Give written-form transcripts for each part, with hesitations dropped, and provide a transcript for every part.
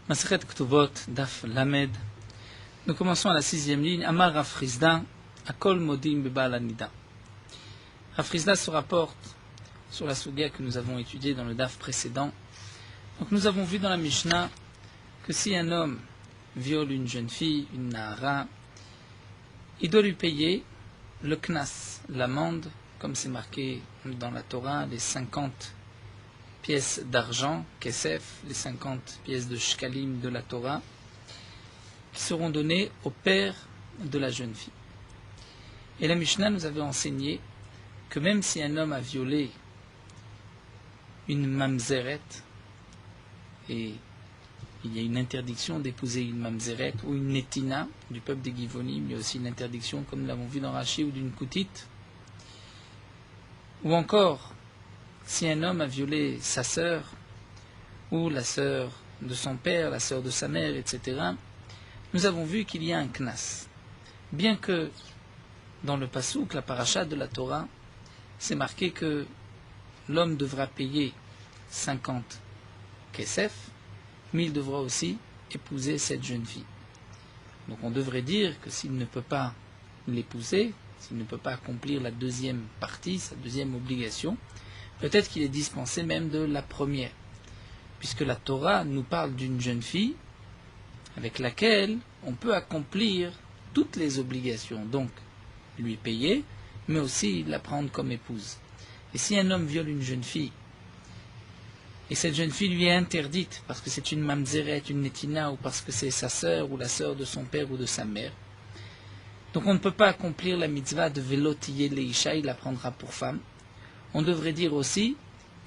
Masechet Ktubot, Daf Lamed. Nous commençons à la 6e ligne. Amar Rav Chisda, Akol Modim Beba'al Nida. Rav Chisda se rapporte sur la Sugia que nous avons étudiée dans le Daf précédent. Donc nous avons vu dans la Mishnah que si un homme viole une jeune fille, une Nahara, il doit lui payer le Knas, l'amende, comme c'est marqué dans la Torah, les 50 pièces d'argent, Kesef, les 50 pièces de Shkalim de la Torah, qui seront données au père de la jeune fille. Et la Mishnah nous avait enseigné que même si un homme a violé une mamzeret, et il y a une interdiction d'épouser une mamzeret ou une netina du peuple des Givonim, il y a aussi une interdiction, comme nous l'avons vu dans Rashi, ou d'une koutite, ou encore si un homme a violé sa sœur, ou la sœur de son père, la sœur de sa mère, etc., nous avons vu qu'il y a un knas. Bien que dans le pasouk, la paracha de la Torah, c'est marqué que l'homme devra payer 50 kesef, mais il devra aussi épouser cette jeune fille. Donc on devrait dire que s'il ne peut pas l'épouser, s'il ne peut pas accomplir la deuxième partie, sa deuxième obligation, peut-être qu'il est dispensé même de la première, puisque la Torah nous parle d'une jeune fille avec laquelle on peut accomplir toutes les obligations, donc lui payer, mais aussi la prendre comme épouse. Et si un homme viole une jeune fille, et cette jeune fille lui est interdite, parce que c'est une mamzeret, une netina, ou parce que c'est sa sœur, ou la sœur de son père ou de sa mère, donc on ne peut pas accomplir la mitzvah de velotiyer leisha, il la prendra pour femme. On devrait dire aussi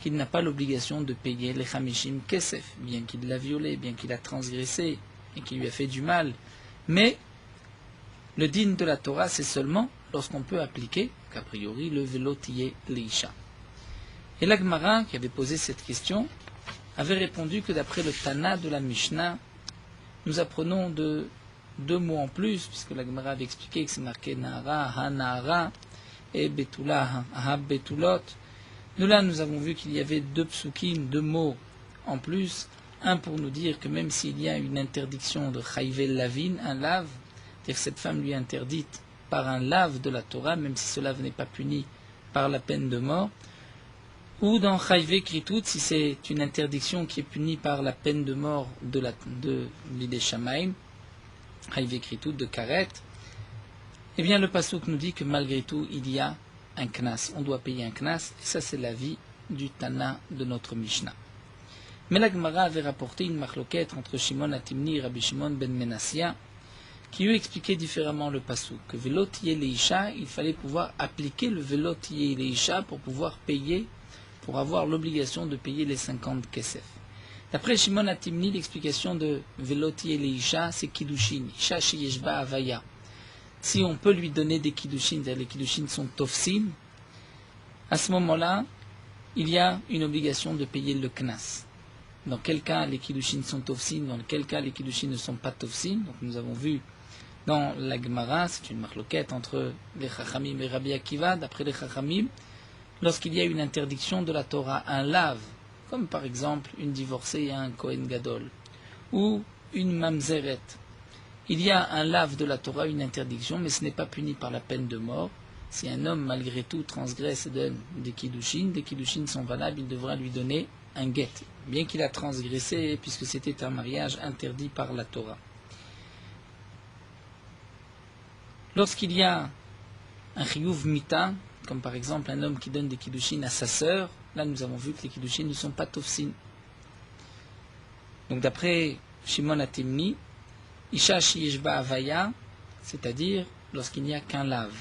qu'il n'a pas l'obligation de payer les chamishim kesef, bien qu'il l'a violée, bien qu'il a transgressé, et qu'il lui a fait du mal. Mais le din de la Torah, c'est seulement lorsqu'on peut appliquer, qu'a priori, le velotiye leisha. Et la Gemara, qui avait posé cette question, avait répondu que d'après le Tana de la Mishnah, nous apprenons de deux mots en plus, puisque la Gemara avait expliqué que c'est marqué Nahara, Ha-Nahara, et Betula, Ha-Betulot. Nous là, nous avons vu qu'il y avait deux psukim, deux mots en plus. Un pour nous dire que même s'il y a une interdiction de Chayvel Lavin, un lave, c'est-à-dire que cette femme lui est interdite par un lave de la Torah, même si ce lave n'est pas puni par la peine de mort, ou dans Chayve Kritout, si c'est une interdiction qui est punie par la peine de mort de l'Idé Shamaim, Chayve Kritout de Karet, eh bien le Passouk nous dit que malgré tout, il y a un knas, on doit payer un knas, et ça c'est l'avis du Tana de notre Mishnah. Mais la Gemara avait rapporté une marloquette entre Shimon Atimni et Rabbi Shimon ben Menassia, qui lui expliquait différemment le Passouk, que velotiye leisha, il fallait pouvoir appliquer le velotiye leisha pour pouvoir payer, pour avoir l'obligation de payer les 50 kesef. D'après Shimon Atimni, l'explication de velotiye leisha, c'est kiddushin, isha sheyeshba avaya. Si on peut lui donner des kiddushin, c'est-à-dire les kiddushin sont tofsim, à ce moment-là, il y a une obligation de payer le knas. Dans quel cas les kiddushin sont tofsim, dans quel cas les kiddushin ne sont pas tofsim. Donc nous avons vu dans la Gemara, c'est une marloquette entre les Chachamim et Rabbi Akiva, d'après les Chachamim, lorsqu'il y a une interdiction de la Torah, un lave, comme par exemple une divorcée et un Kohen Gadol, ou une mamzeret, il y a un lave de la Torah, une interdiction, mais ce n'est pas puni par la peine de mort. Si un homme, malgré tout, transgresse et donne des kiddushin sont valables, il devra lui donner un get, bien qu'il a transgressé, puisque c'était un mariage interdit par la Torah. Lorsqu'il y a un chiyuv mita, comme par exemple un homme qui donne des kiddushin à sa sœur, là nous avons vu que les kiddushin ne sont pas tofsin. Donc d'après Shimon Atimni, Isha sheyeshba avaya, c'est-à-dire lorsqu'il n'y a qu'un lave,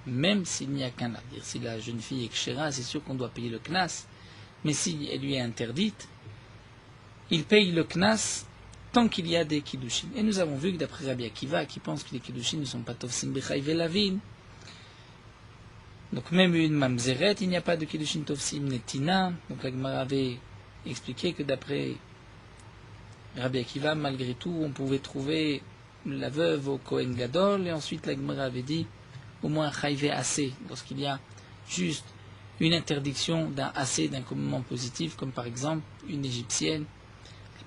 même s'il n'y a qu'un lave. Si la jeune fille est kshera, c'est sûr qu'on doit payer le knas, mais si elle lui est interdite, il paye le knas tant qu'il y a des kiddushin. Et nous avons vu que d'après Rabbi Akiva, qui pense que les kiddushin ne sont pas tofsin b'chayve lavin, donc même une mamzeret, il n'y a pas de kiddushin tofsim netina. Donc la Gemara avait expliqué que d'après Rabbi Akiva, malgré tout, on pouvait trouver la veuve au Kohen Gadol, et ensuite la Gemara avait dit au moins chayve assez, lorsqu'il y a juste une interdiction d'un assez, d'un commandement positif, comme par exemple une égyptienne,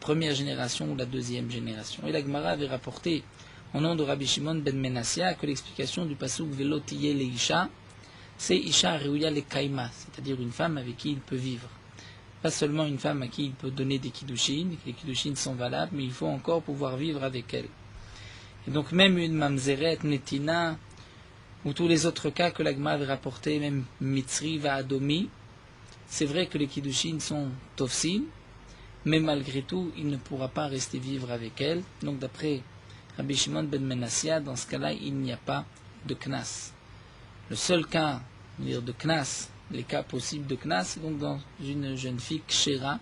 première génération ou la deuxième génération. Et la Gemara avait rapporté au nom de Rabbi Shimon ben Menassia que l'explication du pasuk Velo tiye leisha, c'est Isha Reuya le Kaima, c'est-à-dire une femme avec qui il peut vivre. Pas seulement une femme à qui il peut donner des kiddushin, les kiddushin sont valables, mais il faut encore pouvoir vivre avec elle. Et donc même une mamzeret, netina, ou tous les autres cas que l'Agma avait rapportés, même mitzri, va'adomi, c'est vrai que les kiddushin sont tofsim, mais malgré tout, il ne pourra pas rester vivre avec elle. Donc d'après Rabbi Shimon ben Menassia, dans ce cas-là, il n'y a pas de knas. Le seul cas de knas, les cas possibles de knas, c'est donc dans une jeune fille kshera,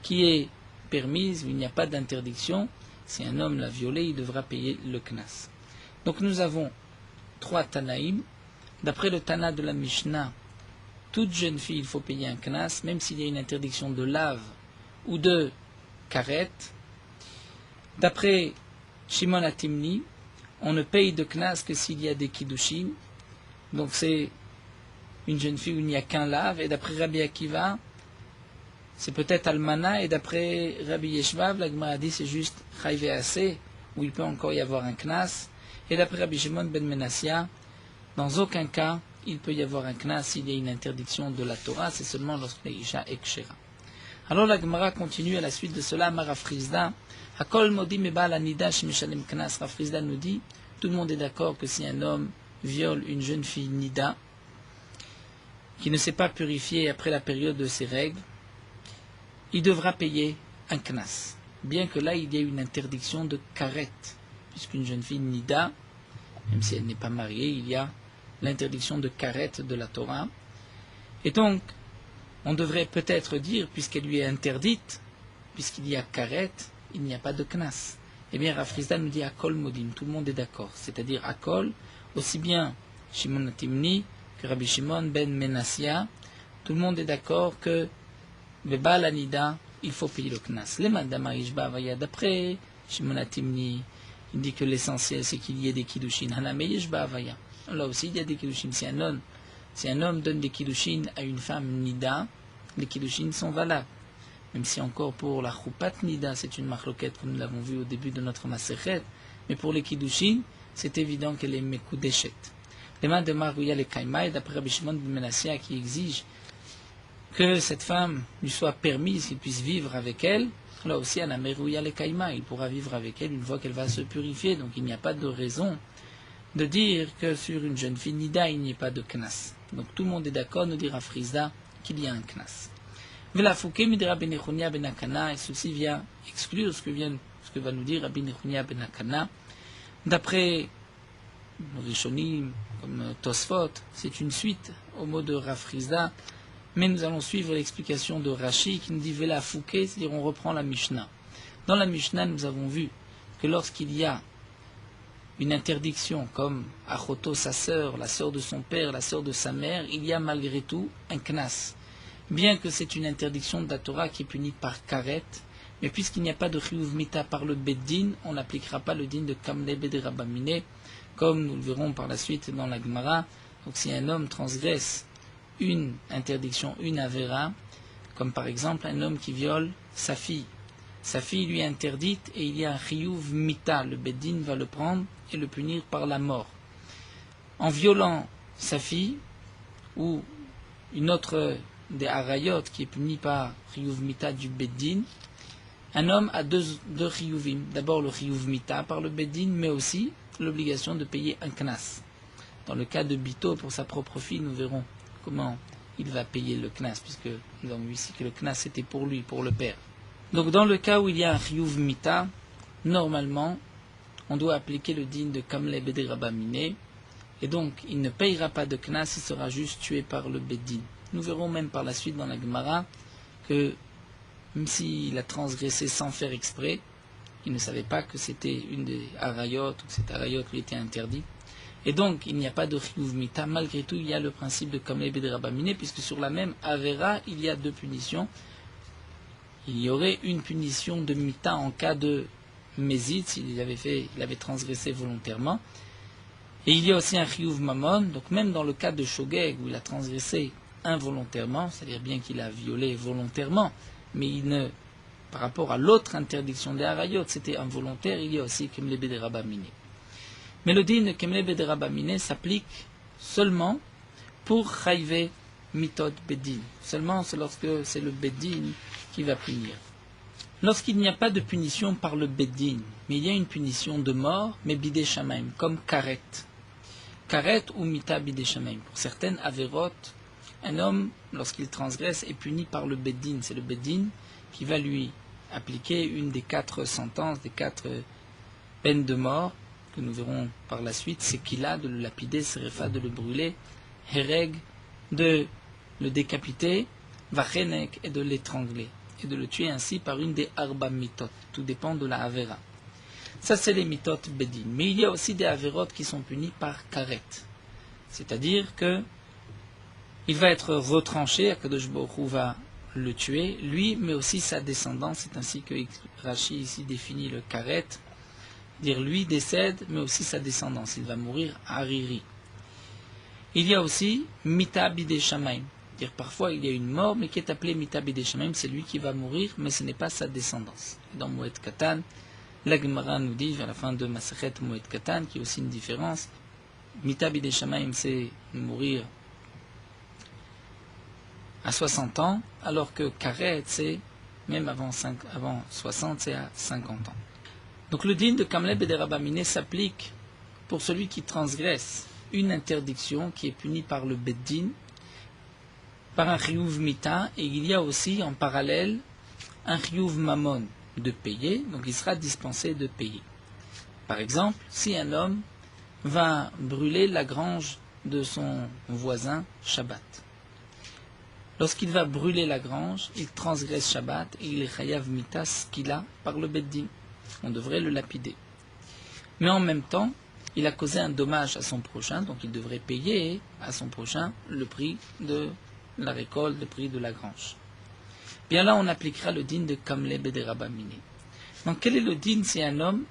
qui est permise, où il n'y a pas d'interdiction. Si un homme l'a violée, il devra payer le knas. Donc nous avons 3 Tanaïm. D'après le Tana de la Mishnah, toute jeune fille, il faut payer un knas, même s'il y a une interdiction de lave ou de karet. D'après Shimon Atimni, on ne paye de knas que s'il y a des kiddushin. Donc c'est une jeune fille où il n'y a qu'un lave. Et d'après Rabbi Akiva, c'est peut-être almana. Et d'après Rabbi Yeshvav, la Gemara dit c'est juste chayve assez, où il peut encore y avoir un knas. Et d'après Rabbi Shimon ben Menassia, dans aucun cas, il peut y avoir un knas s'il y a une interdiction de la Torah, c'est seulement lorsque l'Isha est kshera. Alors la Gemara continue à la suite de cela, Marafrizda, Hakol Modi Mebal Anida Shmishalem Knas. Rafrizda nous dit, tout le monde est d'accord que si un homme viole une jeune fille nida, qui ne s'est pas purifiée après la période de ses règles, il devra payer un knas. Bien que là, il y ait une interdiction de karet, puisqu'une jeune fille nida, même si elle n'est pas mariée, il y a l'interdiction de karet de la Torah. Et donc, on devrait peut-être dire, puisqu'elle lui est interdite, puisqu'il y a karet, il n'y a pas de knas. Eh bien, Rafrizda nous dit Akol Modim, tout le monde est d'accord. C'est-à-dire Akol, aussi bien Shimon Atimni que Rabbi Shimon ben Menassia, tout le monde est d'accord que Bebal Anida, il faut payer le knas. Les Madama Ishba Vaya, d'après Shimon Atimni, il dit que l'essentiel c'est qu'il y ait des kiddushin. Haname Ishba Vaya. Là aussi, il y a des kiddushin. Si un homme donne des kiddushin à une femme nida, les kiddushin sont valables. Même si encore pour la choupat nida, c'est une marloquette, comme nous l'avons vu au début de notre maserhet, mais pour les kiddushin, c'est évident qu'elle est mekoudeshet. Les mains de Marouya le Kaimai, d'après Rabbi Shimon ben Menassia, qui exige que cette femme lui soit permise, qu'il puisse vivre avec elle, là aussi, à la Merouya le Kaimai, il pourra vivre avec elle une fois qu'elle va se purifier, donc il n'y a pas de raison de dire que sur une jeune fille nida, il n'y ait pas de knas. Donc tout le monde est d'accord, nous dira Frizda, qu'il y a un knas. Et ceci vient exclure ce que va nous dire Rabbi Nechunia ben Akana. D'après Rishonim, comme Tosfot, c'est une suite au mot de Rafrizda, mais nous allons suivre l'explication de Rashi qui nous dit Vela Fouké, c'est-à-dire on reprend la Mishnah. Dans la Mishnah, nous avons vu que lorsqu'il y a une interdiction comme Achoto, sa sœur, la sœur de son père, la sœur de sa mère, il y a malgré tout un knas. Bien que c'est une interdiction de la Torah qui est punie par karet, mais puisqu'il n'y a pas de chiyuv mita par le beddin, on n'appliquera pas le din de kamle bederabamine, comme nous le verrons par la suite dans la Gemara. Donc si un homme transgresse une interdiction, une avera, comme par exemple un homme qui viole sa fille lui est interdite et il y a un chiyuv mita, le beddin va le prendre et le punir par la mort. En violant sa fille, ou une autre des harayot qui est punie par chiyuv mita du beddin, un homme a deux chiyuvim. D'abord le chiyuv mita par le beddin, mais aussi l'obligation de payer un knas. Dans le cas de Bito, pour sa propre fille, nous verrons comment il va payer le knas, puisque nous avons vu ici que le knas était pour lui, pour le père. Donc dans le cas où il y a un chiyuv mita, normalement, on doit appliquer le din de kamle bederabamine, et donc il ne payera pas de knas, il sera juste tué par le beddin. Nous verrons même par la suite dans la Gemara que même s'il a transgressé sans faire exprès, il ne savait pas que c'était une des harayot, ou que cette harayot lui était interdite. Et donc, il n'y a pas de chiyuv mita. Malgré tout, il y a le principe de kamle bederabamine, puisque sur la même avera, il y a deux punitions. Il y aurait une punition de mita en cas de mézid, s'il avait transgressé volontairement. Et il y a aussi un chiyuv mamon, donc même dans le cas de shogeg, où il a transgressé involontairement, c'est-à-dire bien qu'il a violé volontairement, mais il ne par rapport à l'autre interdiction des harayot, c'était involontaire, il y a aussi Kemle Bederaba Miné. Mais le din de Kemle Bederaba Miné s'applique seulement pour Chayve Mitot Bedin. Seulement c'est lorsque c'est le Bedin qui va punir. Lorsqu'il n'y a pas de punition par le Bedin, mais il y a une punition de mort, mais Bidé Shamaim, comme Karet. Karet ou Mita Bidé Shamaim. Pour certaines avérotes, un homme, lorsqu'il transgresse, est puni par le Bedin. C'est le Bedin qui va lui appliquer une des 4 sentences, des 4 peines de mort, que nous verrons par la suite. C'est Kila, de le lapider, Serefa, de le brûler, Hereg, de le décapiter, Vachenek, et de l'étrangler, et de le tuer ainsi par une des Arba Mitot. Tout dépend de la Avera. Ça, c'est les Mitot Bedin. Mais il y a aussi des Avérotes qui sont punis par Karet. C'est-à-dire que il va être retranché, Akadosh Baruch Hu va le tuer, lui, mais aussi sa descendance. C'est ainsi que Rashi ici définit le Karet. Dire lui décède, mais aussi sa descendance. Il va mourir à Hariri. Il y a aussi Mita Bidé Shamaim. Dire parfois il y a une mort, mais qui est appelée Mita Bidé Shamaim, c'est lui qui va mourir, mais ce n'est pas sa descendance. Et dans Moed Katan, la Gemara nous dit, à la fin de Masachet Moed Katan, qu'il y a aussi une différence. Mita Bidé Shamaim, c'est mourir à 60 ans, alors que Karet, c'est même avant 60, c'est à 50 ans. Donc le din de Kamle Bederaba Miné s'applique pour celui qui transgresse une interdiction qui est punie par le Beddin, par un chiyuv mita, et il y a aussi en parallèle un chiyuv mamon de payer, donc il sera dispensé de payer. Par exemple, si un homme va brûler la grange de son voisin Shabbat, lorsqu'il va brûler la grange, il transgresse Shabbat et il est chayav mitas qu'il a par le Beddin. On devrait le lapider. Mais en même temps, il a causé un dommage à son prochain, donc il devrait payer à son prochain le prix de la récolte, le prix de la grange. Bien là, on appliquera le din de Kamle Bederaba Miné. Donc quel est le din si un homme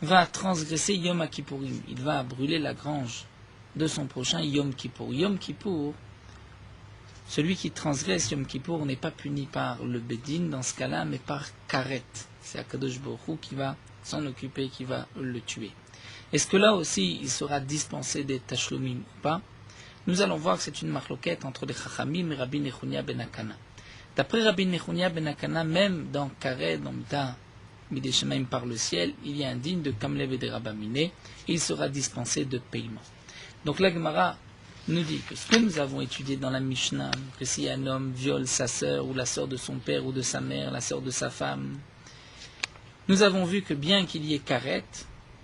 va transgresser Yom Kippourim? Il va brûler la grange de son prochain Yom Kippour. Yom Kippour, celui qui transgresse Yom Kippour n'est pas puni par le Bedin dans ce cas-là, mais par Karet. C'est Akadosh Baruch Hu qui va s'en occuper, qui va le tuer. Est-ce que là aussi il sera dispensé des Tashlumim ou pas? Nous allons voir que c'est une marloquette entre les Chachamim et Rabbi Nechunia ben Akana. D'après Rabbi Nechunia ben Akana, même dans Karet, dans Mita Bidé Shamaim par le ciel, il y a un digne de Kamle Bederaba Miné, il sera dispensé de paiement. Donc la Gemara nous dit que ce que nous avons étudié dans la Mishnah, que si un homme viole sa sœur ou la sœur de son père ou de sa mère, la sœur de sa femme, nous avons vu que bien qu'il y ait karet,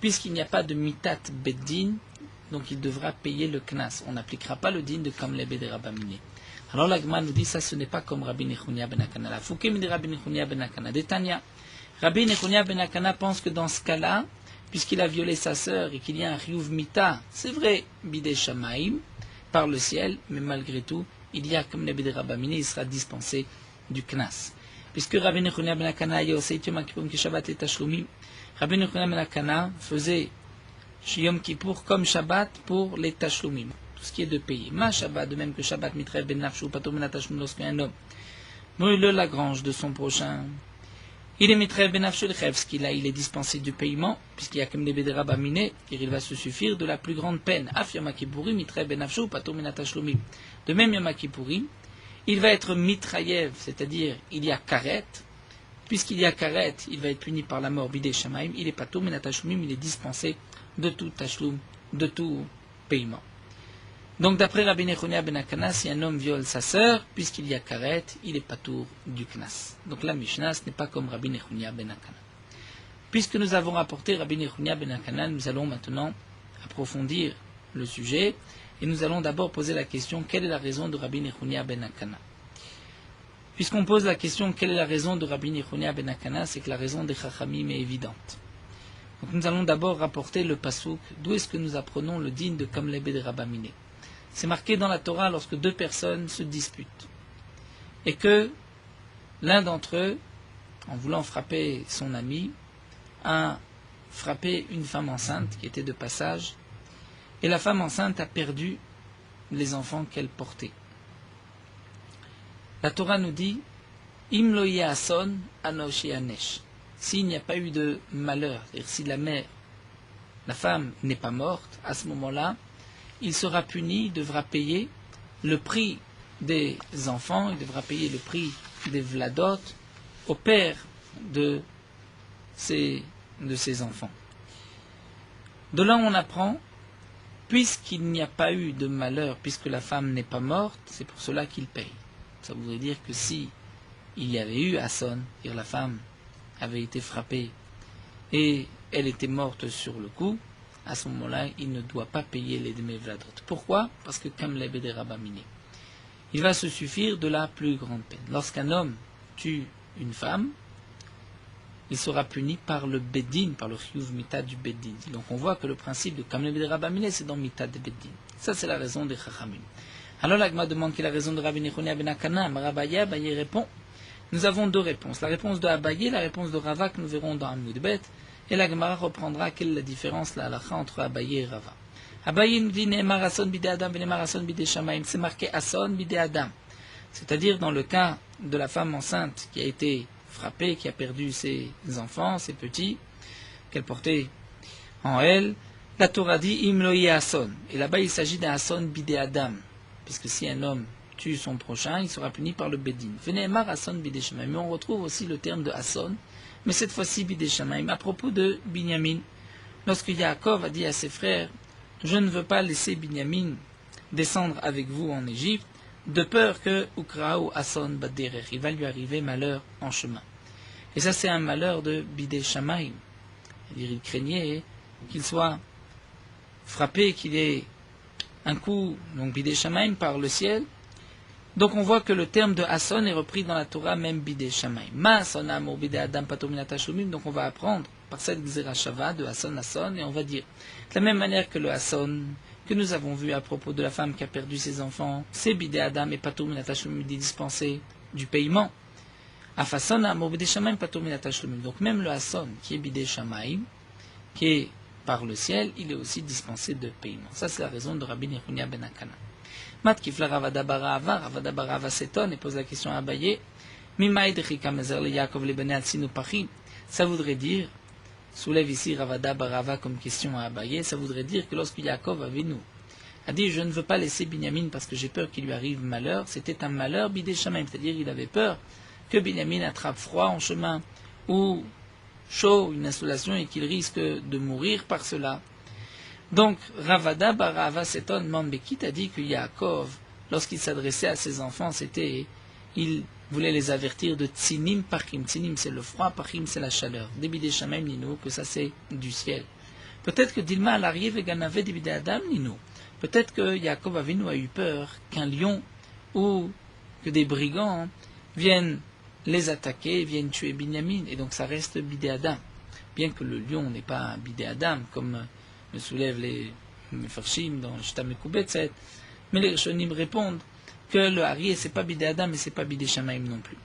puisqu'il n'y a pas de mitat beddin, donc il devra payer le knas. On n'appliquera pas le din de Kamle Bederaba Miné. Alors la Gemara nous dit ça, ce n'est pas comme Rabbi Nechunia ben Akana. La Foukem de Rabbi Nechunia ben Akana. Détania. Rabbi Nechunia ben Akana pense que dans ce cas-là, puisqu'il a violé sa sœur et qu'il y a un chiyuv mita, c'est vrai, bidé shamaim, par le ciel, mais malgré tout, il y a comme le Bederaba Miné, il sera dispensé du knas. Puisque Rabbi Nechunia ben Akana Yom Kippour ki Shabbat et Tashlumim, Rabbi Nechunia ben Akana faisait Yom Kippour comme Shabbat pour les Tashlumim, tout ce qui est de payer. Ma Shabbat, de même que Shabbat mitrev ben nafshu patur min tashlum, lorsqu'un homme brûle la grange de son prochain, il est mitrev ben nafshu l'chevski, là il est dispensé du paiement, puisqu'il y a comme les Bederaba Miné, et il va se suffire de la plus grande peine. Af Yom Kippourim mitrev ben nafshu patur min tashlumim. De même Yom Kippourim, il va être mitrayev, c'est-à-dire il y a karet. Puisqu'il y a karet, il va être puni par la mort bidé shamaim. Il est patur min tashlumim, il est dispensé de tout tashlum, de tout paiement. Donc d'après Rabbi Nechunia ben Akana, si un homme viole sa sœur, puisqu'il y a karet, il est patur du knas. Donc la Mishnah, ce n'est pas comme Rabbi Nechunia ben Akana. Puisque nous avons rapporté Rabbi Nechunia ben Akana, nous allons maintenant approfondir le sujet. Et nous allons d'abord poser la question, quelle est la raison de Rabbi Nechunia ben Akana? Puisqu'on pose la question, quelle est la raison de Rabbi Nechunia ben Akana, c'est que la raison des Chachamim est évidente. Donc nous allons d'abord rapporter le pasouk, d'où est-ce que nous apprenons le din de Kamle Bederaba Miné. C'est marqué dans la Torah lorsque deux personnes se disputent. Et que l'un d'entre eux, en voulant frapper son ami, a frappé une femme enceinte qui était de passage, et la femme enceinte a perdu les enfants qu'elle portait. La Torah nous dit, Im lo ason anosh yanesh. S'il n'y a pas eu de malheur, c'est-à-dire si la femme n'est pas morte, à ce moment-là, il sera puni, il devra payer le prix des enfants, il devra payer le prix des vladot au père de ses enfants. De là, on apprend, puisqu'il n'y a pas eu de malheur, puisque la femme n'est pas morte, c'est pour cela qu'il paye. Ça voudrait dire que si il y avait eu Asson, c'est-à-dire la femme avait été frappée et elle était morte sur le coup, à ce moment-là, il ne doit pas payer les demi-vladot. Pourquoi? Parce que comme les Bédé Rabamine, il va se suffire de la plus grande peine. Lorsqu'un homme tue une femme, il sera puni par le Beddin, par le Chiyuv Mita du Beddin. Donc on voit que le principe de comme les Bédé Rabamine, c'est dans Mita de Beddin. Ça, c'est la raison des Chachamim. Alors l'Agma demande quelle est la raison de Rabbi Nechonia ben Akana. Abaye répond. Nous avons deux réponses. La réponse de Abaye, la réponse de Rava que nous verrons dans Amud Bet. Et la Gemara reprendra quelle est la différence, la halakha, entre Abaye et Rava. Abaye nous dit Ne'emar Ason bide Adam ve'ne'emar Ason bide Shamaim. C'est marqué Ason bide Adam. C'est-à-dire dans le cas de la femme enceinte qui a été frappée, qui a perdu ses enfants, ses petits, qu'elle portait en elle, la Torah dit Im lo Ason. Et là-bas il s'agit d'un Ason bide Adam. Puisque si un homme tue son prochain, il sera puni par le Bedin. Vene'emar Ason bide Shamaim. Mais on retrouve aussi le terme de Ason, mais cette fois-ci bide Shamaim, à propos de Binyamin. Lorsque Yaakov a dit à ses frères, je ne veux pas laisser Binyamin descendre avec vous en Égypte, de peur que Ukrao Ason baderer, il va lui arriver malheur en chemin. Et ça c'est un malheur de bide Shamaim. C'est-à-dire il craignait qu'il soit frappé, qu'il ait un coup, donc bide Shamaim par le ciel. Donc on voit que le terme de Ason est repris dans la Torah, même bide Shamaim. Ma Ason amo bide Adam patur minat hashlumim. Donc on va apprendre par cette Gzera Shava de Ason Ason, et on va dire de la même manière que le Ason que nous avons vu à propos de la femme qui a perdu ses enfants, c'est bide Adam et patur minat hashlumim, dispensé du paiement. Afason amo bide Shamaim patur minat hashlumim. Donc même le Ason qui est bide Shamaim, qui est par le ciel, il est aussi dispensé de paiement. Ça, c'est la raison de Rabbi Nechonia ben Akana. Matkifla Ravada Barava s'étonne et pose la question à Abaye. Ça voudrait dire, soulève ici Ravada Barava comme question à Abaye, ça voudrait dire que lorsque Yaakov Avinu a dit je ne veux pas laisser Binyamin parce que j'ai peur qu'il lui arrive malheur, c'était un malheur bidé Shamaim, c'est-à-dire il avait peur que Binyamin attrape froid en chemin ou chaud, une insolation, et qu'il risque de mourir par cela. Donc, Ravada Barava s'étonne, mais qui t'a dit que Yaakov, lorsqu'il s'adressait à ses enfants, il voulait les avertir de Tsinim Pachim. Tsinim c'est le froid, Pachim c'est la chaleur. Débidé Shamaim Nino, que ça c'est du ciel. Peut-être que Dilma à l'arrière et Ganave Débidé Adam Nino. Peut-être que Yaakov Avinu a eu peur qu'un lion ou que des brigands viennent les attaquer, viennent tuer Binyamin, et donc ça reste bidé Adam. Bien que le lion n'est pas un bidé Adam, comme me soulèvent les Mefarshim dans le Shita Mekubetset, mais les Rishonim répondent que le Hari, c'est pas bidé Adam, mais c'est pas bidé Shamaim non plus.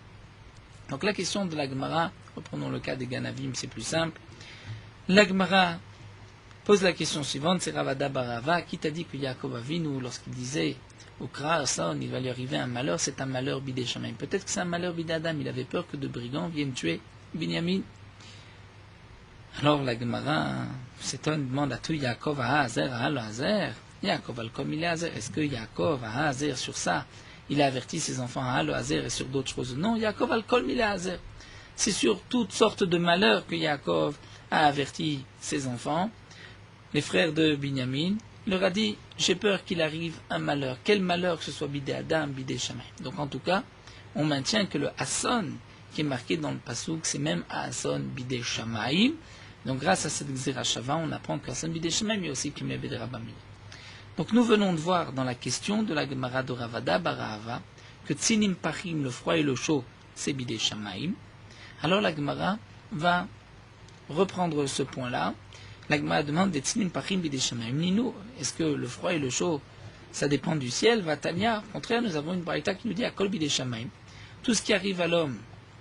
Donc la question de la Gemara, reprenons le cas des Ganavim, c'est plus simple. La Gemara pose la question suivante, c'est Ravada Barava, qui t'a dit que Yaakov Avinu, lorsqu'il disait au Kraason, il va lui arriver un malheur, c'est un malheur bidé Shamaim. Peut-être que c'est un malheur bidé Adam, il avait peur que de brigands viennent tuer Binyamin. Alors la Gemara s'étonne, demande à tout Yaakov à Hazer, à Hazer. Yaakov al-Kom il est Hazer. Est-ce que Yaakov à Hazer sur ça, il a averti ses enfants à Hazer et sur d'autres choses? Non, Yaakov al-Kom il est Hazer. C'est sur toutes sortes de malheurs que Yaakov a averti ses enfants, les frères de Binyamin. Il leur a dit, j'ai peur qu'il arrive un malheur. Quel malheur, que ce soit bidé Adam, bidé Shamaim. Donc en tout cas, on maintient que le Hasson qui est marqué dans le Passouk, c'est même Hasson bidé Shamaim. Donc grâce à cette Gzera Shava, on apprend que Hasson bidé Shamaim est aussi Kimé bidé Rabamim. Donc nous venons de voir dans la question de la Gemara de Ravada Barahava que Tsinim Pachim, le froid et le chaud, c'est bidé Shamaim. Alors la Gemara va reprendre ce point-là. La Gemara demande des Tsinim Pachim bidé Shamaim. Nino, est-ce que le froid et le chaud, ça dépend du ciel? Vatania, au contraire, nous avons une braïta qui nous dit à Kol bidé Shamaim. Tout ce qui arrive à l'homme,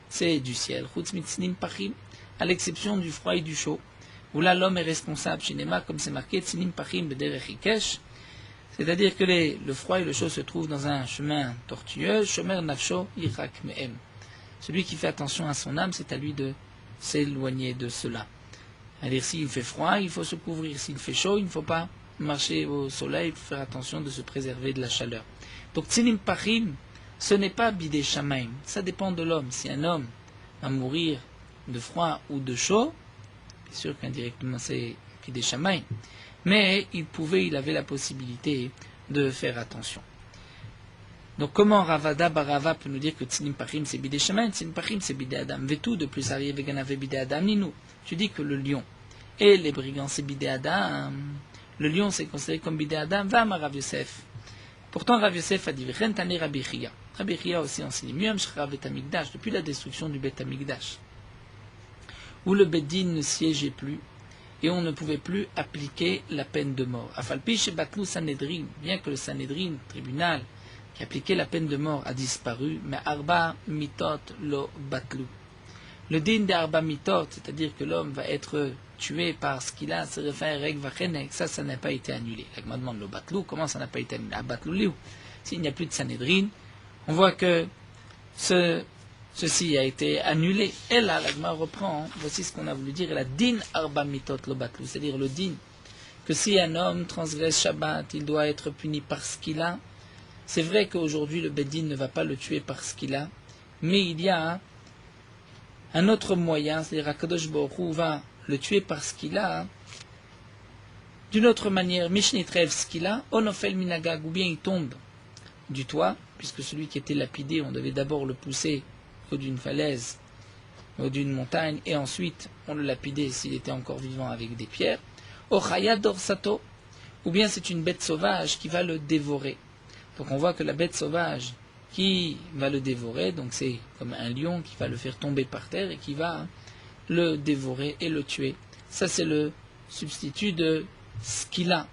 c'est du ciel. Chutz mit Tsinim Pachim, à l'exception du froid et du chaud. Où là, l'homme est responsable. Shinema, comme c'est marqué, Tsinim Pachim bederech ikesh. C'est-à-dire que le froid et le chaud se trouvent dans un chemin tortueux. Shomer nafsho yirak mehem. Celui qui fait attention à son âme, c'est à lui de s'éloigner de cela. C'est-à-dire, s'il fait froid, il faut se couvrir. S'il fait chaud, il ne faut pas marcher au soleil, il faut faire attention de se préserver de la chaleur. Donc, Tzinim Pachim, ce n'est pas Bidei Shamaim. Ça dépend de l'homme. Si un homme va mourir de froid ou de chaud, bien sûr qu'indirectement c'est Bidei Shamaim, mais il avait la possibilité de faire attention. Donc comment Ravada Barava peut nous dire que Tzinim Pachim c'est Bidei Shamaim, Tzinim Pachim c'est Bidei Adam. Vetou de plus Arié Veganave Bidei Adam Ninu. Tu dis que le lion et les brigands c'est Bidei Adam. Le lion c'est considéré comme Bidei Adam. Va ma Rav Yosef. Pourtant Rav Yosef a dit V'chen Tane Rabbi Chia. Rabbi Chia aussi enseigne Miam Shchara Bet Hamikdash, depuis la destruction du Bet Hamikdash, où le Beddin ne siégeait plus et on ne pouvait plus appliquer la peine de mort. Afalpi chez Batlou Sanhedrin, bien que le Sanhedrin, tribunal, qui appliquait la peine de mort a disparu, mais Arba Mitot lo Batlou. Le din de Arba Mitot, c'est-à-dire que l'homme va être tué par ce qu'il a, se réfère Reg Vachenek, ça n'a pas été annulé. La demande lo Batlou, comment ça n'a pas été annulé? À Batlou Liu. S'il n'y a plus de Sanhedrin, on voit que ceci a été annulé. Et là, l'Agma reprend, voici ce qu'on a voulu dire, la din Arba Mitot lo Batlou, c'est-à-dire le din, que si un homme transgresse Shabbat, il doit être puni par ce qu'il a. C'est vrai qu'aujourd'hui le Beddin ne va pas le tuer parce qu'il a, mais il y a un autre moyen, c'est-à-dire Akadosh Baruch Hu va le tuer parce qu'il a, d'une autre manière, Mishnitrev ce qu'il a, Onofel Minagag, ou bien il tombe du toit, puisque celui qui était lapidé, on devait d'abord le pousser au d'une falaise, au d'une montagne, et ensuite on le lapidait s'il était encore vivant avec des pierres, Ochaya Dorsato, ou bien c'est une bête sauvage qui va le dévorer. Donc on voit que la bête sauvage qui va le dévorer, donc c'est comme un lion qui va le faire tomber par terre et qui va le dévorer et le tuer. Ça c'est le substitut de ce qu'il a.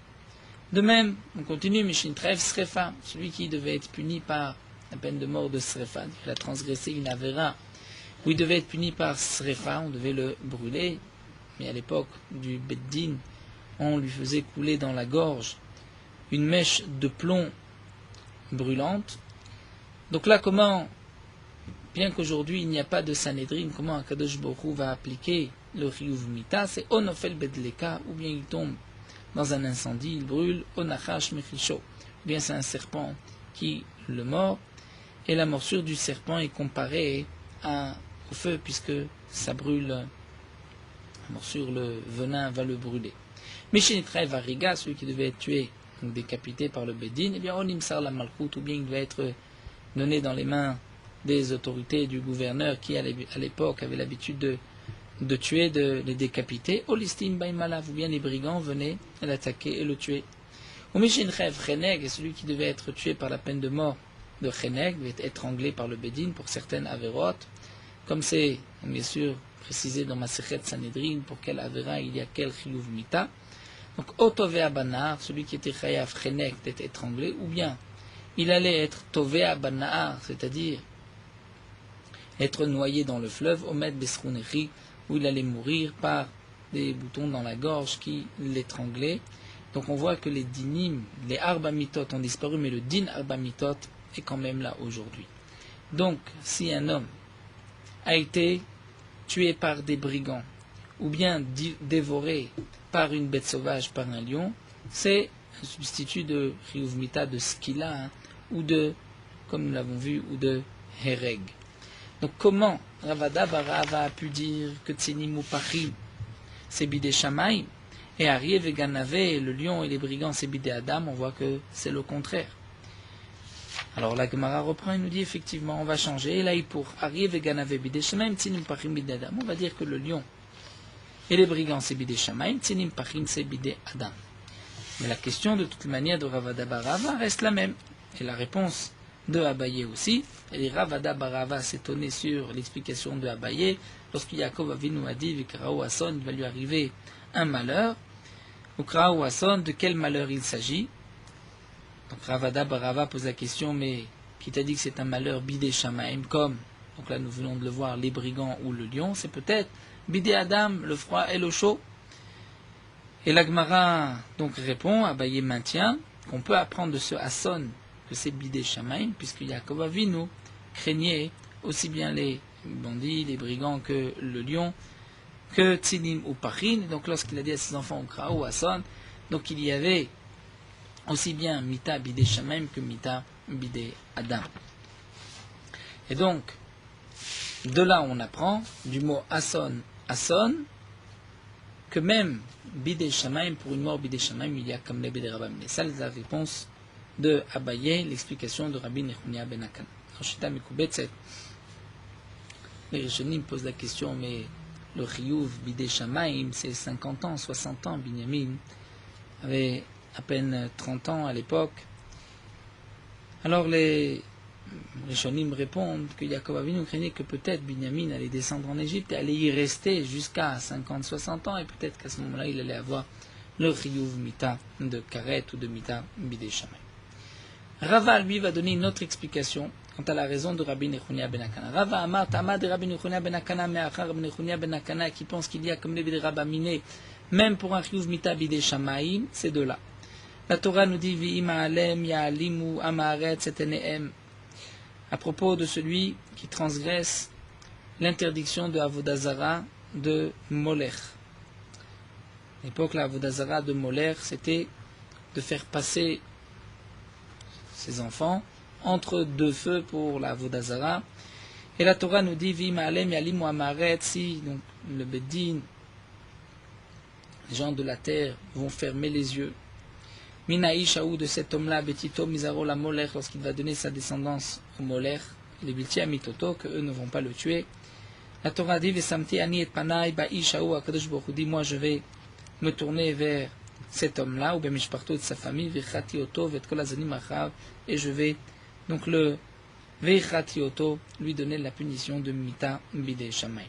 De même, on continue, Mishintrev Srefa, celui qui devait être puni par la peine de mort de Srefa, il a transgressé une Avera, où il devait être puni par Srefa, on devait le brûler, mais à l'époque du Beddin, on lui faisait couler dans la gorge une mèche de plomb brûlante. Donc là, comment, bien qu'aujourd'hui il n'y a pas de Sanhedrin, comment Akadosh Baruch Hu va appliquer le Chiyuv Mita? C'est Onofel Bedleka, ou bien il tombe dans un incendie, il brûle, Onachash Mechisho, ou bien c'est un serpent qui le mord, et la morsure du serpent est comparée au feu, puisque ça brûle, la morsure, le venin va le brûler. Mishinitrev Variga, celui qui devait être tué, donc décapité par le Beddin, eh bien, on imsar la malchoute, ou bien il va être donné dans les mains des autorités du gouverneur qui, à l'époque, avait l'habitude de tuer, de les décapiter. Olistim baimalav, ou bien les brigands venaient l'attaquer et le tuer. Ou Mishinchev Cheneg, et celui qui devait être tué par la peine de mort de Cheneg, devait être étranglé par le Beddin pour certaines avérotes, comme c'est, bien sûr, précisé dans Masechet Sanhedrin, pour quelle avéra il y a quel chiyuv mita. Donc, Otovea Banar, celui qui était Chayav Chenek d'être étranglé, ou bien il allait être Tovea Banar, c'est-à-dire être noyé dans le fleuve, Omed Besrouneri, où il allait mourir par des boutons dans la gorge qui l'étranglaient. Donc on voit que les dinim, les Arba Mitot ont disparu, mais le din Arba Mitot est quand même là aujourd'hui. Donc, si un homme a été tué par des brigands, ou bien dévoré par une bête sauvage, par un lion, c'est un substitut de Chiyuv Mita, de Skila, ou de, comme nous l'avons vu, ou de Hereg. Donc comment Ravada Barava a pu dire que Tzinim Pachim c'est Bidei Shamaim, et Aryeh Veganave, le lion et les brigands c'est Bidei Adam? On voit que c'est le contraire. Alors la Gemara reprend et nous dit effectivement on va changer, et là pour Aryeh Veganave Bidei Shamaim, Tzinim Pachim Bidei Adam, on va dire que le lion et les brigands c'est Bidei Shamaim, Tzinim Pachim c'est Bidei Adam. Mais la question de toute manière de Ravada Barava reste la même. Et la réponse de Abaye aussi, et Ravada Barava s'étonnait sur l'explication de Abaye, lorsque Yaakov Avinu a dit Vikrao Asson, il va lui arriver un malheur. Vikrao Asson, de quel malheur il s'agit? Donc Ravada Barava pose la question, mais qui t'a dit que c'est un malheur Bidei Shamaim, comme, donc là nous venons de le voir, les brigands ou le lion, c'est peut-être Bidei Adam, le froid et le chaud. Et la Gemara donc répond, Abaye maintient, qu'on peut apprendre de ce Asson que c'est Bidei Shamaim, puisque Yaakov Avinu craignait aussi bien les bandits, les brigands que le lion, que Tzinim ou Pachin. Donc lorsqu'il a dit à ses enfants Krao ou Asson, donc il y avait aussi bien Mita Bidé Shamaim que Mita Bidé Adam. Et donc, de là on apprend, du mot Asson, Asson, que même Bidé Shamaim, pour une mort Bidé Shamaim, il y a comme les Bidé Rabba Miné. Ça, c'est la réponse de Abaye, l'explication de Rabbi Nechunia ben Akana. Ensuite, les Rishonim posent la question, mais le Chiyuv Bidé Shamaim, c'est 50 ans, 60 ans. Binyamin avait à peine 30 ans à l'époque. Alors les Rishonim répondent que Yaakov Avinu craignait que peut-être Binyamin allait descendre en Égypte et allait y rester jusqu'à 50-60 ans, et peut-être qu'à ce moment-là, il allait avoir le Chiyuv Mita de Karet ou de Mita Bidé Shamaim. Rava, lui, va donner une autre explication quant à la raison de Rabbi Nechunia ben Akana. Rava Amar Tama de Rabbi Nechunia ben Akana, Me'achar Rabbi Nechunia ben Akana, qui pense qu'il y a comme les Bidé Rabba Miné, même pour un Chiyuv Mita Bidé Shamaim, c'est de là. La Torah nous dit V'im ha'alem ya'alimu amaret setenehem, à propos de celui qui transgresse l'interdiction de Avodazara de Molech. À l'époque, la Avodazara de Molech, c'était de faire passer ses enfants entre deux feux pour la Avodazara. Et la Torah nous dit V'im ha'alem ya'alimu amaret, si donc le Bedin, les gens de la terre, vont fermer les yeux. Minaïchaou, de cet homme-là, Betito Mizaro la Molech, lorsqu'il va donner sa descendance au Molech, les Bilti Amitoto, que eux ne vont pas le tuer. La Torah dit Vesamti Ani et Panai Baïchaou, Akadosh Baruch Hu dit moi je vais me tourner vers cet homme-là, ou Bemishparto de sa famille, Vechati Oto, Vetkolazanim Achav, et je vais donc le Vechati Oto lui donner la punition de Mita Bidé Shamaim.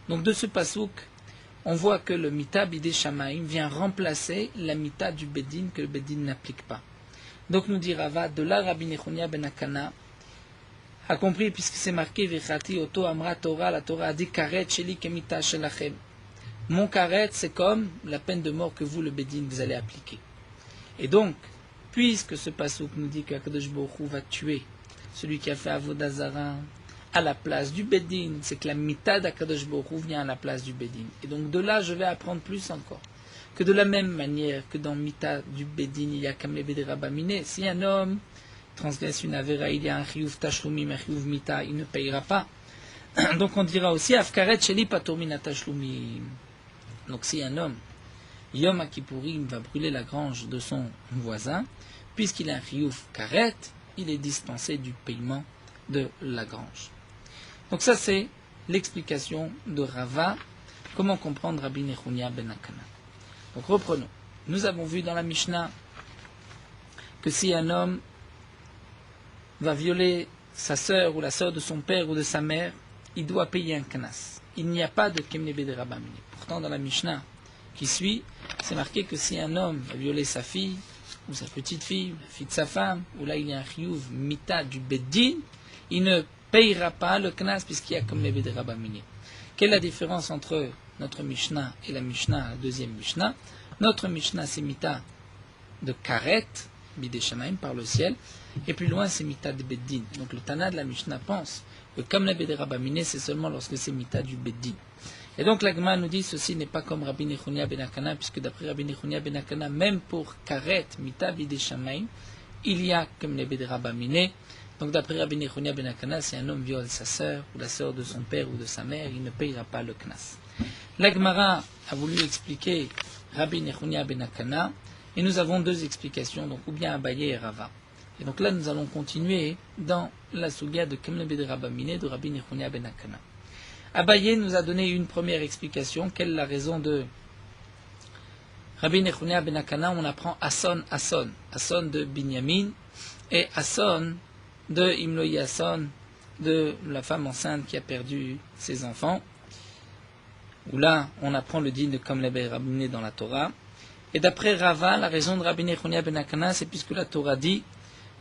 Donc de ce pasouk, on voit que le Mita Bidé Shamaim vient remplacer la Mita du Bedin que le Bedin n'applique pas. Donc nous dit Rava, de là Rabbi Nechunia ben Akana a compris, puisque c'est marqué Vechati Oto Amra Torah, la Torah a dit Karet Sheli Kemita Shelachem. Mon karet, c'est comme la peine de mort que vous, le Bedin, vous allez appliquer. Et donc, puisque ce passouk nous dit qu'Akadosh Baruch Hu va tuer celui qui a fait Avodazara à la place du Bedin, c'est que la Mita d'Akadosh Baruch Hu vient à la place du Bedin. Et donc de là, je vais apprendre plus encore. Que de la même manière que dans Mita du Bedin, il y a Kamle Bidé Rabba Miné, si un homme transgresse une Avera, il y a un Chiyuv Tashlumim, un Chiyuv Mita, il ne payera pas. Donc on dira aussi Afkaret Sheli Patur Min Tashlumim. Donc si un homme, Yom Kippourim, va brûler la grange de son voisin, puisqu'il a un Chiyuv Karet, il est dispensé du paiement de la grange. Donc ça c'est l'explication de Rava, comment comprendre Rabbi Nechunia ben Akana. Donc reprenons. Nous avons vu dans la Mishnah que si un homme va violer sa sœur ou la sœur de son père ou de sa mère, il doit payer un knas. Il n'y a pas de Kemne Bidé Rabba Miné. Pourtant dans la Mishnah qui suit, c'est marqué que si un homme va violer sa fille ou sa petite fille, la fille de sa femme, ou là il y a un chiyuv mita du Beddin, il ne payera pas le knas puisqu'il y a comme les Bidé Rabba Miné. Quelle est la différence entre notre Mishnah et la Mishnah, la deuxième Mishnah? Notre Mishnah c'est mita de karet, Bidé Shamaim, par le ciel, et plus loin c'est mita de Beddin. Donc le Tana de la Mishnah pense que comme les Bidé Rabba Miné, c'est seulement lorsque c'est mita du Beddin. Et donc la Gemara nous dit ceci n'est pas comme Rabbi Nechunia ben Akana, puisque d'après Rabbi Nechunia ben Akana, même pour karet mita Bidé Shamaim, il y a comme les Bidé Rabba Miné. Donc d'après Rabbi Nechunia ben Akana, si un homme viole sa sœur ou la sœur de son père ou de sa mère, il ne payera pas le knas. La Gemara a voulu expliquer Rabbi Nechunia ben Akana, et nous avons deux explications, donc ou bien Abaye et Rava. Et donc là nous allons continuer dans la Sugia de Kemle Bidé Rabba Miné de Rabbi Nechunia ben Akana. Abaye nous a donné une première explication. Quelle est la raison de Rabbi Nechunia ben Akana? On apprend Asson, Asson, Asson de Binyamin et Asson de Imloi Asson, de la femme enceinte qui a perdu ses enfants. Où là, on apprend le din de comme les Rabbi Miné dans la Torah. Et d'après Rava, la raison de Rabbi Nechunia ben Akana, c'est puisque la Torah dit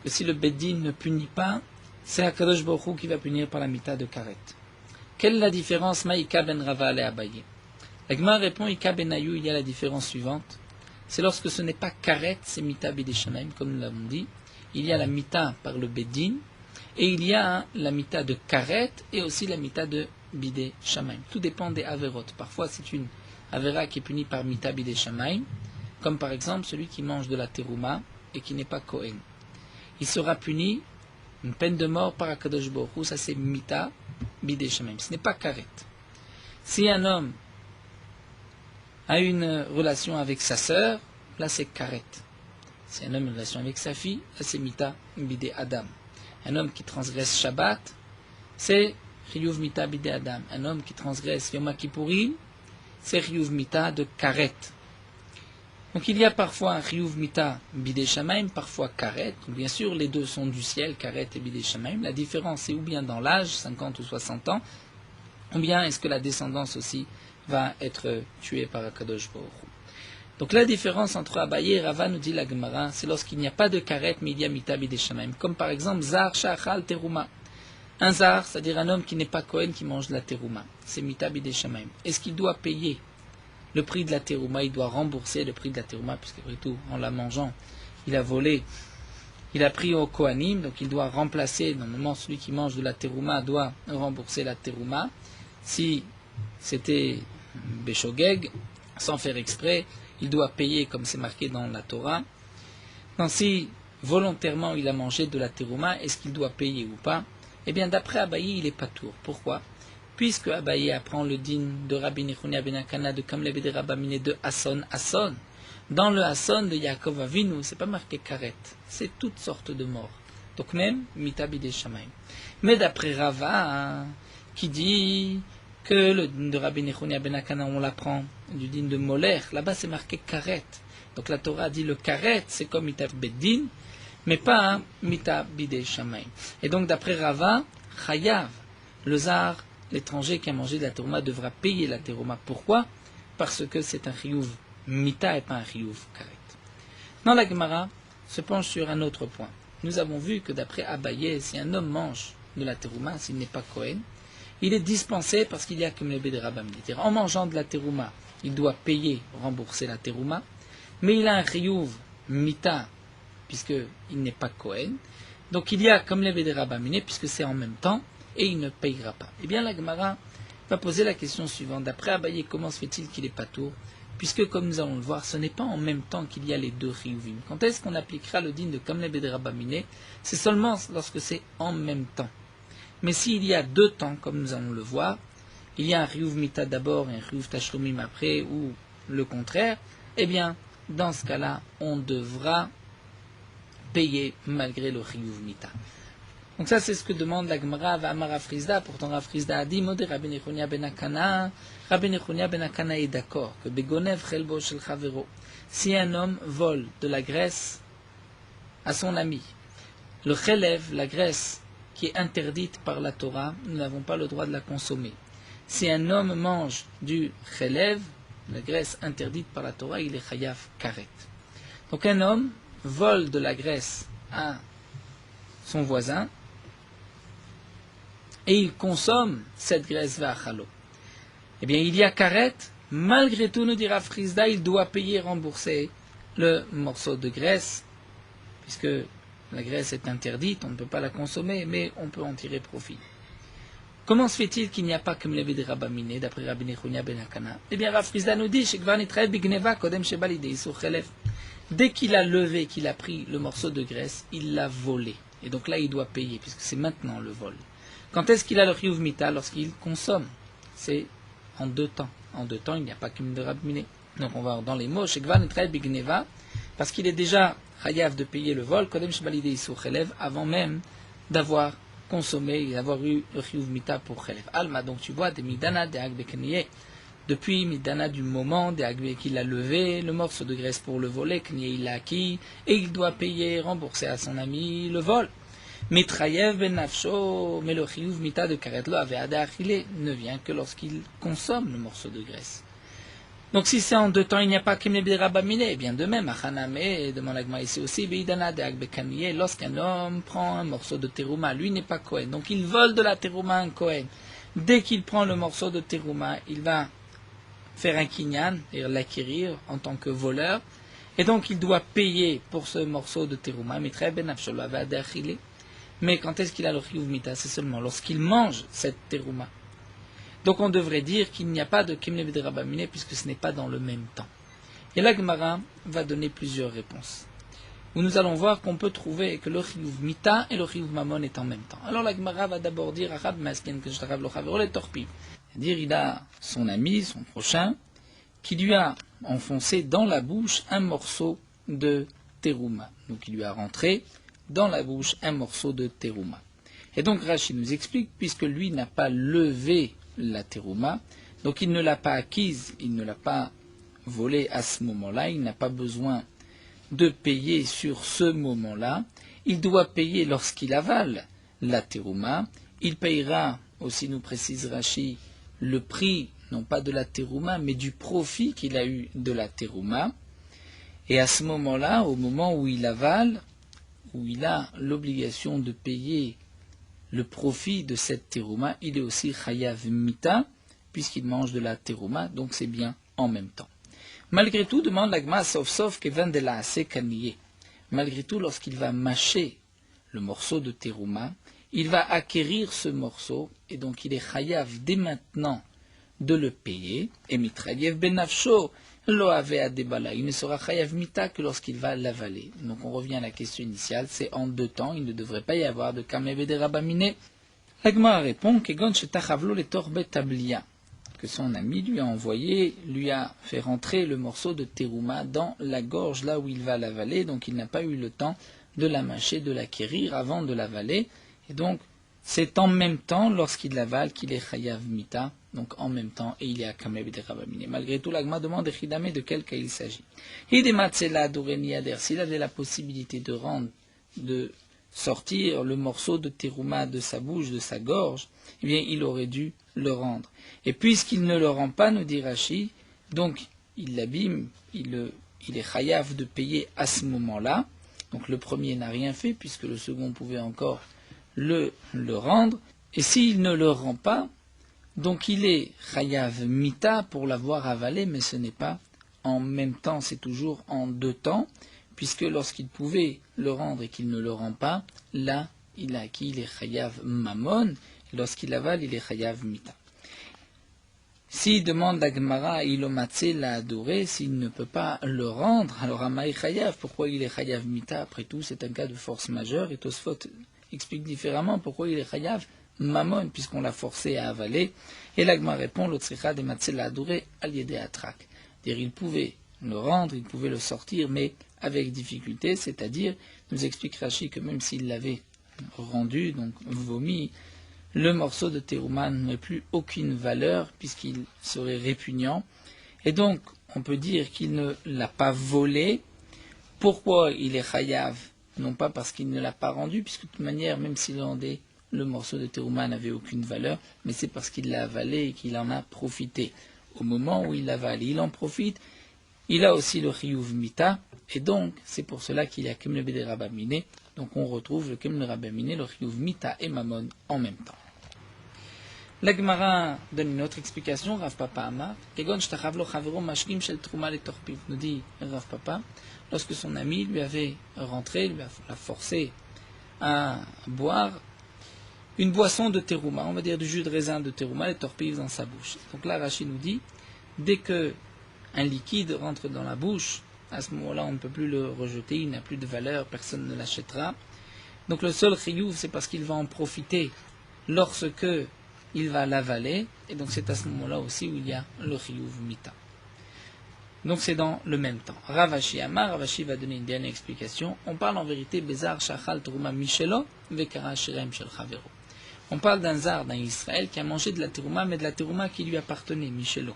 que si le Beddin ne punit pas, c'est Akadosh Baruch Hu qui va punir par la mita de Karet. Quelle est la différence Maïka ben Rava et Abaye? La Gemara répond Ika ben Ayou, il y a la différence suivante. C'est lorsque ce n'est pas Karet, c'est Mita Bidé Shamaim, comme nous l'avons dit. Il y a la Mita par le Beddin. Et il y a la mita de karet et aussi la mita de bidé shamaim. Tout dépend des averot. Parfois c'est une avera qui est punie par mita bidé shamaim, comme par exemple celui qui mange de la terouma et qui n'est pas kohen. Il sera puni une peine de mort par Akadosh Baruch Hu, ça c'est mita bidé shamaim. Ce n'est pas karet. Si un homme a une relation avec sa sœur, là c'est karet. Si un homme a une relation avec sa fille, là c'est mita bidé adam. Un homme qui transgresse Shabbat, c'est Chiyuv Mita Bidé Adam. Un homme qui transgresse Yom Kippourim, c'est Chiyuv Mita de Karet. Donc il y a parfois un Chiyuv Mita Bidé Shamaim, parfois Karet. Donc, bien sûr, les deux sont du ciel, Karet et Bidé Shamaim. La différence c'est ou bien dans l'âge, 50 ou 60 ans, ou bien est-ce que la descendance aussi va être tuée par Akadosh Baruch Hu. Donc la différence entre Abaye et Rava, nous dit la Gemara, c'est lorsqu'il n'y a pas de karet, mais il y a mita bidé shamaim. Comme par exemple Zar Shachal Teruma. Un Zar, c'est-à-dire un homme qui n'est pas Kohen qui mange de la Teruma. C'est mita bidé shamaim. Est-ce qu'il doit payer le prix de la Teruma? Il doit rembourser le prix de la Teruma, puisqu'après tout, en la mangeant, il a volé, il a pris au Kohanim, donc il doit remplacer, normalement celui qui mange de la Teruma doit rembourser la Teruma. Si c'était Beshogeg, sans faire exprès, il doit payer comme c'est marqué dans la Torah. Donc si volontairement il a mangé de la terouma, est-ce qu'il doit payer ou pas? Eh bien d'après Abaye, il est patour. Pourquoi? Puisque Abaye apprend le din de Rabbi Nechunia ben Akana de Kamlev de Rabamine de Hasson. Dans le Hasson de Yaakov Avinu, c'est pas marqué karet, c'est toutes sortes de morts. Donc même mita bidé shamaim. Mais d'après Rava, qui dit que le din de Rabbi Nechunia ben Akana, on l'apprend du din de Moler, là-bas c'est marqué karet. Donc la Torah dit le karet, c'est comme mita beddin, mais pas un mita bidé shamaim. Et donc d'après Rava, chayav, le zar, l'étranger qui a mangé de la terouma devra payer la terouma. Pourquoi? Parce que c'est un chiyuv mita et pas un chiyuv karet. Dans la Gemara se penche sur un autre point. Nous avons vu que d'après Abaye, si un homme mange de la terouma, s'il n'est pas Kohen, il est dispensé parce qu'il y a comme le bé de Rabba militaire. En mangeant de la terouma, il doit payer, rembourser la terouma, mais il a un chiyuv mita, puisqu'il n'est pas Kohen. Donc il y a comme le bé de Rabba militaire, puisque c'est en même temps, et il ne payera pas. Eh bien la Gemara va poser la question suivante. D'après Abaye, comment se fait-il qu'il est patour? Puisque comme nous allons le voir, ce n'est pas en même temps qu'il y a les deux chiyuvim. Quand est-ce qu'on appliquera le din de Kamle Bede Rabamine? C'est seulement lorsque c'est en même temps. Mais s'il y a deux temps, comme nous allons le voir, il y a un chiyuv mita d'abord et un chiyuv tashlumim après, ou le contraire, eh bien, dans ce cas-là, on devra payer malgré le chiyuv mita. Donc ça, c'est ce que demande la Gemara à Amar Rafrizda. Pourtant, Rafrizda a dit, Modé Rabbi Nechunia ben Akana, Rabbi Nechunia ben Akana est d'accord que Begonev chelbo shel chavero, si un homme vole de la graisse à son ami, le chelev, la graisse qui est interdite par la Torah, nous n'avons pas le droit de la consommer. Si un homme mange du chelev, la graisse interdite par la Torah, il est chayav karet. Donc un homme vole de la graisse à son voisin, et il consomme cette graisse v'achalo. Eh bien, il y a karet, malgré tout, nous dira Frisda, il doit payer, rembourser le morceau de graisse, puisque la graisse est interdite, on ne peut pas la consommer, mais on peut en tirer profit. Comment se fait-il qu'il n'y a pas comme les de Rabamine, d'après Rabbi Nechunia ben Akana? Eh bien, Frisda nous dit, dès qu'il a levé, qu'il a pris le morceau de graisse, il l'a volé. Et donc là, il doit payer, puisque c'est maintenant le vol. Quand est-ce qu'il a le chiyuv mita? Lorsqu'il consomme. C'est en deux temps. En deux temps, il n'y a pas qu'une de Rabbi. Donc on va dans les mots, Shekvan et Bigneva, parce qu'il est déjà chayav de payer le vol, Kodem Shebalide Isur Chelev, avant même d'avoir consommé et d'avoir eu le chiyuv mita pour Chelev. Alma, donc tu vois, des midana, des agbe depuis midana du moment, des agbe qu'il a levé, le morceau de graisse pour le voler, kniye il l'a acquis, et il doit payer, rembourser à son ami le vol. Mitrayev ben nafsho, mais le chiyuv mita de karet lo avait adachile ne vient que lorsqu'il consomme le morceau de graisse. Donc si c'est en deux temps, il n'y a pas qu'une rabamine, et bien de même, achaname, demande l'agma ici aussi, beidana de agbekaniye, lorsqu'un homme prend un morceau de terouma, lui n'est pas Kohen, donc il vole de la terouma un Kohen. Dès qu'il prend le morceau de terouma, il va faire un kinyan, c'est-à-dire l'acquérir en tant que voleur, et donc il doit payer pour ce morceau de terouma, mitrayev ben nafsho lo avait adachile. Mais quand est-ce qu'il a le chiyuv mita? C'est seulement lorsqu'il mange cette terouma. Donc on devrait dire qu'il n'y a pas de kimle b'derabamine puisque ce n'est pas dans le même temps. Et la Gemara va donner plusieurs réponses. Où nous allons voir qu'on peut trouver que le chiyuv mita et le chiyuv mamon est en même temps. Alors la Gemara va d'abord dire Arab masken que j'tarav lo chavero le torpiv. C'est-à-dire il a son ami, son prochain, qui lui a enfoncé dans la bouche un morceau de terouma. Donc il lui a rentré dans la bouche un morceau de terouma. Et donc Rashi nous explique, puisque lui n'a pas levé la terouma, donc il ne l'a pas acquise, il ne l'a pas volée à ce moment-là, il n'a pas besoin de payer sur ce moment-là, il doit payer lorsqu'il avale la terouma, il payera, aussi nous précise Rashi, le prix, non pas de la terouma, mais du profit qu'il a eu de la terouma, et à ce moment-là, au moment où il avale, où il a l'obligation de payer le profit de cette terouma, il est aussi chayav mita, puisqu'il mange de la terouma, donc c'est bien en même temps. Malgré tout, demande l'agma, sauf que de la kaniye. Malgré tout, lorsqu'il va mâcher le morceau de terouma, il va acquérir ce morceau, et donc il est chayav dès maintenant de le payer, et mitrayev benafsho, lo ave adebala, il ne sera chayav mita que lorsqu'il va l'avaler. Donc on revient à la question initiale, c'est en deux temps, il ne devrait pas y avoir de kameve de rabamine. L'agma répond que gon shetachavlo le torbe tablia, que son ami lui a envoyé, lui a fait rentrer le morceau de terouma dans la gorge là où il va l'avaler, donc il n'a pas eu le temps de la mâcher, de l'acquérir avant de l'avaler, et donc c'est en même temps lorsqu'il l'avale qu'il est chayav mita, donc en même temps, et il est à kameh de rabamine. Malgré tout, l'agma demande de quel cas il s'agit. S'il avait la possibilité de rendre, de sortir le morceau de terouma de sa bouche, de sa gorge, eh bien il aurait dû le rendre. Et puisqu'il ne le rend pas, nous dit Rashi, donc il l'abîme, il est chayav de payer à ce moment-là. Donc le premier n'a rien fait, puisque le second pouvait encore le rendre. Et s'il ne le rend pas, donc il est chayav mita pour l'avoir avalé, mais ce n'est pas en même temps, c'est toujours en deux temps, puisque lorsqu'il pouvait le rendre et qu'il ne le rend pas, là, il a acquis, il est chayav mamon, et lorsqu'il avale, il est chayav mita. S'il demande à Gemara, il l'a adoré, s'il ne peut pas le rendre, alors Amaï chayav, pourquoi il est chayav mita? Après tout, c'est un cas de force majeure, et Tosfot explique différemment pourquoi il est chayav mamon, puisqu'on l'a forcé à avaler. Et l'Agma répond, l'Otsricha de Matzela adoré, al-yedé atrak. C'est-à-dire, il pouvait le rendre, il pouvait le sortir, mais avec difficulté, c'est-à-dire, nous explique Rashi que même s'il l'avait rendu, donc vomi, le morceau de terouma n'aurait plus aucune valeur, puisqu'il serait répugnant. Et donc, on peut dire qu'il ne l'a pas volé. Pourquoi il est chayav? Non pas parce qu'il ne l'a pas rendu, puisque de toute manière, même s'il rendait, le morceau de terouma n'avait aucune valeur, mais c'est parce qu'il l'a avalé et qu'il en a profité. Au moment où il l'avale, il en profite, il a aussi le chiyuv mita, et donc c'est pour cela qu'il y a kemle bede rabamine, donc on retrouve le kemle rabamine, le chiyuv mita et mamon en même temps. La Gemara donne une autre explication, Rav Papa Amar, kegon shtachav lo chavero mashkim shel truma le torpiv, nous dit Rav Papa, lorsque son ami lui avait rentré, lui a forcé à boire une boisson de terouma, on va dire du jus de raisin de terouma, les torpilles dans sa bouche. Donc là, Rashi nous dit, dès que un liquide rentre dans la bouche, à ce moment-là, on ne peut plus le rejeter, il n'a plus de valeur, personne ne l'achètera. Donc le seul chiyuv, c'est parce qu'il va en profiter lorsque il va l'avaler, et donc c'est à ce moment-là aussi où il y a le chiyuv mita. Donc c'est dans le même temps. Ravashi Amar, Ravashi va donner une dernière explication. On parle en vérité, Bezar Shachal Teruma Michelo, Vekara Shirem Shel Chavero. On parle d'un zar, d'un Israël, qui a mangé de la terouma, mais de la terouma qui lui appartenait, Michelo.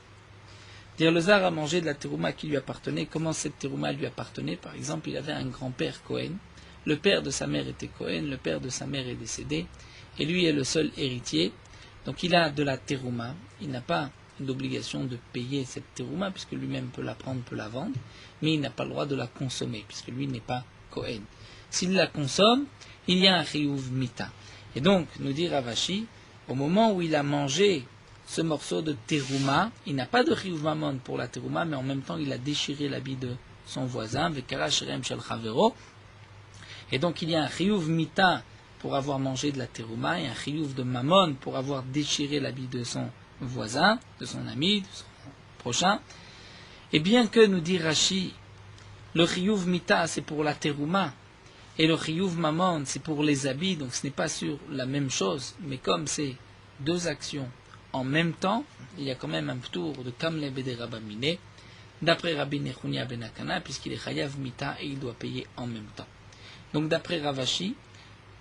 Dire le zar a mangé de la terouma qui lui appartenait. Comment cette terouma lui appartenait? Par exemple, il avait un grand-père Cohen. Le père de sa mère était Cohen, le père de sa mère est décédé, et lui est le seul héritier. Donc il a de la terouma. Il n'a pas d'obligation de payer cette terouma, puisque lui-même peut la prendre, peut la vendre, mais il n'a pas le droit de la consommer, puisque lui n'est pas Cohen. S'il la consomme, il y a un chiyuv mita. Et donc, nous dit Ravashi, au moment où il a mangé ce morceau de terouma, il n'a pas de chiyuv mamon pour la terouma, mais en même temps, il a déchiré l'habit de son voisin, vekara shirem shel chavero, et donc il y a un chiyuv mita pour avoir mangé de la terouma et un chiyuv de mammon pour avoir déchiré l'habit de son voisin, de son ami, de son prochain. Et bien que, nous dit Rashi, le chiyuv mita c'est pour la terouma et le chiyuv mammon c'est pour les habits, donc ce n'est pas sur la même chose, mais comme c'est deux actions en même temps, il y a quand même un tour de Kamle Bede Rabamine, d'après Rabbi Nechunia ben Akana, puisqu'il est chayav mita et il doit payer en même temps. Donc d'après Ravashi,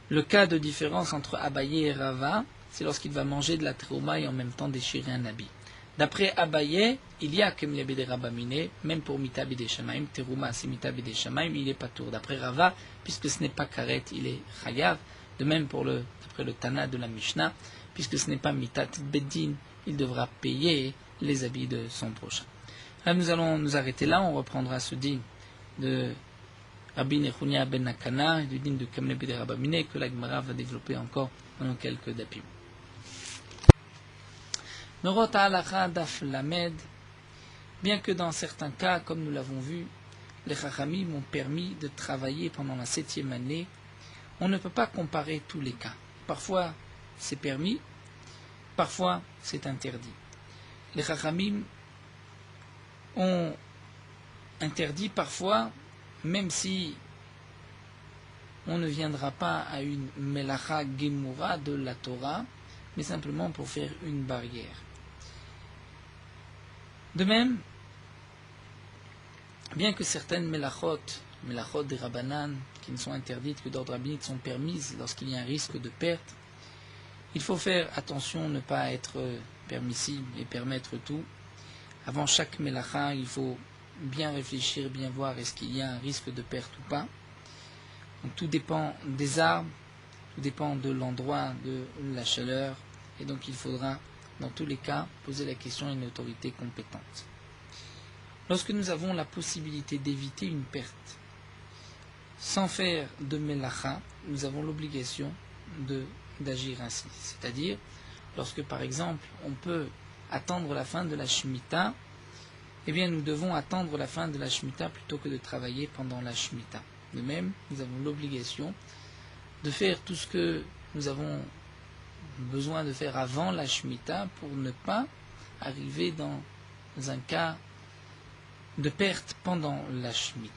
le cas de différence entre Abaye et Rava, c'est lorsqu'il va manger de la terouma et en même temps déchirer un habit. D'après Abaye, il y a Kamle Bede Rabamine, même pour mita bede shamaim, terouma c'est mita bede shamaim, il est pas tour. D'après Rava, puisque ce n'est pas karet, il est chayav. De même d'après le Tana de la Mishnah, puisque ce n'est pas mitat beddin, il devra payer les habits de son prochain. Là, nous allons nous arrêter là, on reprendra ce din de Rabbi Nechunia ben Akana et du din de Kamle Bede Rabamine que la Gemara va développer encore pendant quelques dapim. Norot halacha daf lamed, bien que dans certains cas, comme nous l'avons vu, les Chachamim m'ont permis de travailler pendant la 7e année, on ne peut pas comparer tous les cas. Parfois, c'est permis, parfois, c'est interdit. Les Chachamim ont interdit parfois, même si on ne viendra pas à une melacha gemura de la Torah, mais simplement pour faire une barrière. De même, bien que certaines melachot des Rabbanan, qui ne sont interdites que d'ordre rabbinique, sont permises lorsqu'il y a un risque de perte, il faut faire attention, ne pas être permissible et permettre tout. Avant chaque melacha, il faut bien réfléchir, bien voir est-ce qu'il y a un risque de perte ou pas. Donc, tout dépend des arbres, tout dépend de l'endroit, de la chaleur, et donc il faudra, dans tous les cas, poser la question à une autorité compétente. Lorsque nous avons la possibilité d'éviter une perte, sans faire de melacha, nous avons l'obligation d'agir ainsi. C'est-à-dire, lorsque par exemple, on peut attendre la fin de la Shemitah, eh bien nous devons attendre la fin de la Shemitah plutôt que de travailler pendant la Shemitah. De même, nous avons l'obligation de faire tout ce que nous avons besoin de faire avant la Shemitah pour ne pas arriver dans un cas de perte pendant la Shemitah.